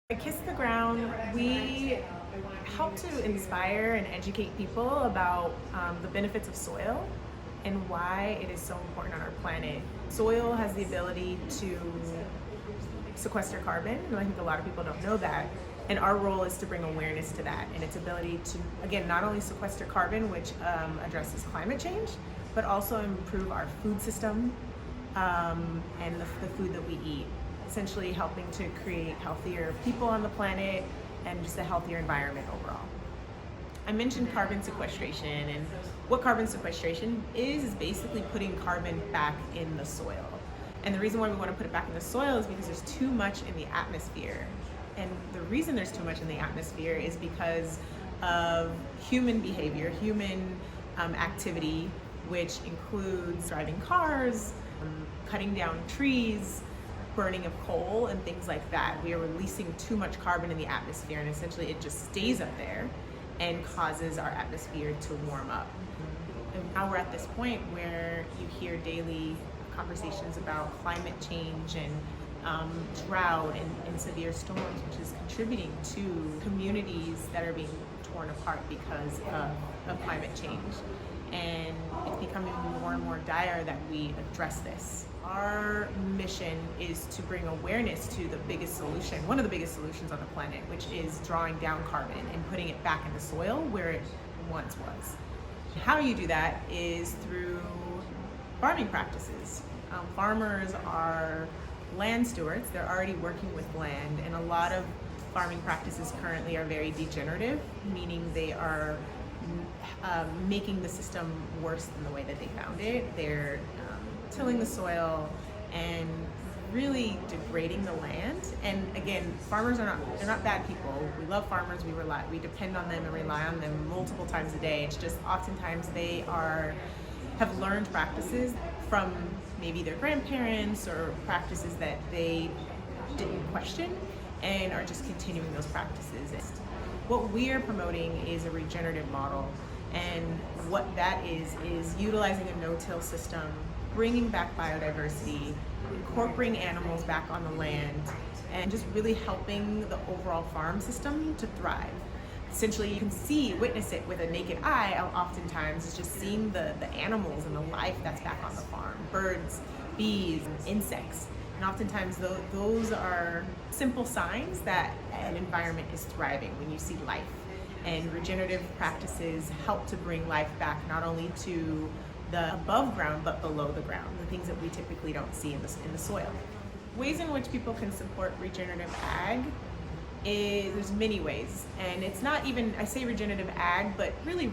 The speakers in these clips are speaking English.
At Kiss the Ground, we help to inspire and educate people about the benefits of soil and why it is so important on our planet. Soil has the ability to sequester carbon, and I think a lot of people don't know that. And our role is to bring awareness to that and its ability to, again, not only sequester carbon, which addresses climate change, but also improve our food system and the food that we eat. Essentially helping to create healthier people on the planet and just a healthier environment overall. I mentioned carbon sequestration, and what carbon sequestration is basically putting carbon back in the soil. And the reason why we want to put it back in the soil is because there's too much in the atmosphere. And the reason there's too much in the atmosphere is because of human behavior, human activity, which includes driving cars, cutting down trees, burning of coal and things like that. We are releasing too much carbon in the atmosphere, and essentially it just stays up there and causes our atmosphere to warm up. And now we're at this point where you hear daily conversations about climate change and drought and severe storms, which is contributing to communities that are being torn apart because of climate change. And it's becoming more and more dire that we address this. Our mission is to bring awareness to the biggest solution, one of the biggest solutions on the planet, which is drawing down carbon and putting it back in the soil where it once was. How you do that is through farming practices. Farmers are land stewards. They're already working with land, and a lot of farming practices currently are very degenerative, meaning they are making the system worse than the way that they found it. They're tilling the soil and really degrading the land. And again, farmers they're not bad people. We love farmers, we depend on them and rely on them multiple times a day. It's just oftentimes they have learned practices from maybe their grandparents or practices that they didn't question and are just continuing those practices. What we are promoting is a regenerative model, and what that is utilizing a no-till system, bringing back biodiversity, incorporating animals back on the land, and just really helping the overall farm system to thrive. Essentially, you can witness it with a naked eye. Oftentimes, it's just seeing the animals and the life that's back on the farm, birds, bees, insects. And oftentimes those are simple signs that an environment is thriving when you see life. And regenerative practices help to bring life back not only to the above ground but below the ground, the things that we typically don't see in the soil. Ways in which people can support regenerative ag there's many ways. And it's not even, I say regenerative ag, but really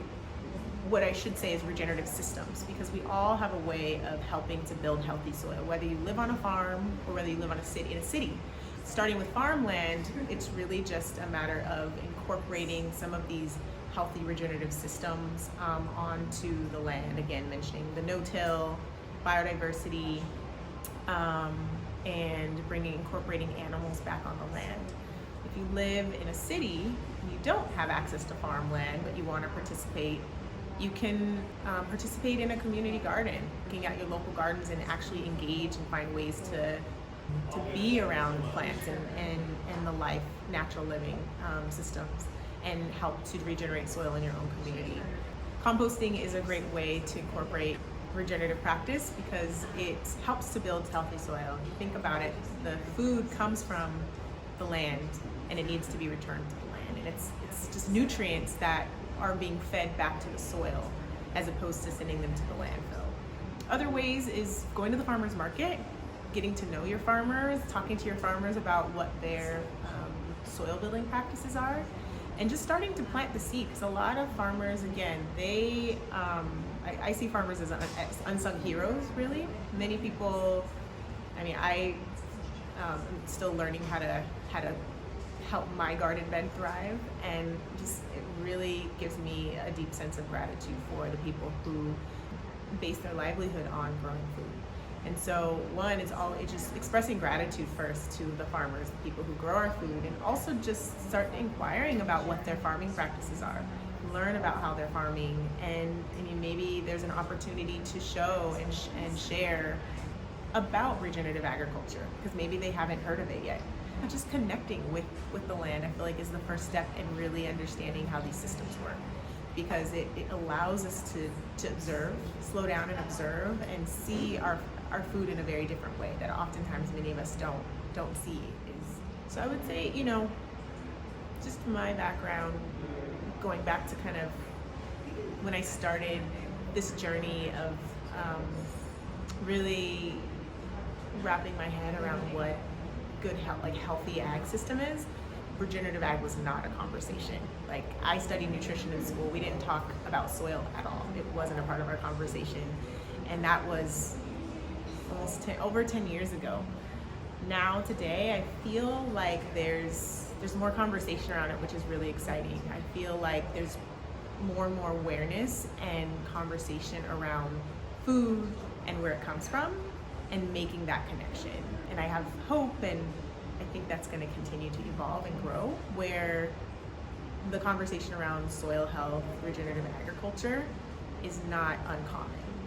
what I should say is regenerative systems, because we all have a way of helping to build healthy soil, whether you live on a farm or whether you live in a city. Starting with farmland, it's really just a matter of incorporating some of these healthy regenerative systems onto the land. Again, mentioning the no-till, biodiversity, and incorporating animals back on the land. If you live in a city and you don't have access to farmland but you want to participate, you can participate in a community garden, looking at your local gardens and actually engage and find ways to be around plants and the natural living systems, and help to regenerate soil in your own community. Composting is a great way to incorporate regenerative practice because it helps to build healthy soil. If you think about it, the food comes from the land and it needs to be returned to the land. And it's just nutrients that are being fed back to the soil as opposed to sending them to the landfill. Other ways is going to the farmer's market, getting to know your farmers, talking to your farmers about what their soil building practices are, and just starting to plant the seed. Because a lot of farmers, again, I see farmers as unsung heroes, really. Many people, I'm still learning how to help my garden bed thrive, and it really gives me a deep sense of gratitude for the people who base their livelihood on growing food. And so it's just expressing gratitude first to the farmers, the people who grow our food, and also just start inquiring about what their farming practices are. Learn about how they're farming, and maybe there's an opportunity to show and share about regenerative agriculture, because maybe they haven't heard of it yet. Just connecting with the land, I feel like, is the first step in really understanding how these systems work, because it allows us to observe, slow down and observe, and see our food in a very different way that oftentimes many of us don't see. So I would say, just my background, going back to kind of when I started this journey of really wrapping my head around what good healthy ag system is, regenerative ag was not a conversation. Like, I studied nutrition in school. We didn't talk about soil at all. It wasn't a part of our conversation. And that was almost over 10 years ago. Now, today, I feel like there's more conversation around it, which is really exciting. I feel like there's more and more awareness and conversation around food and where it comes from, and making that connection. And I have hope, and I think that's going to continue to evolve and grow, where the conversation around soil health, regenerative agriculture is not uncommon.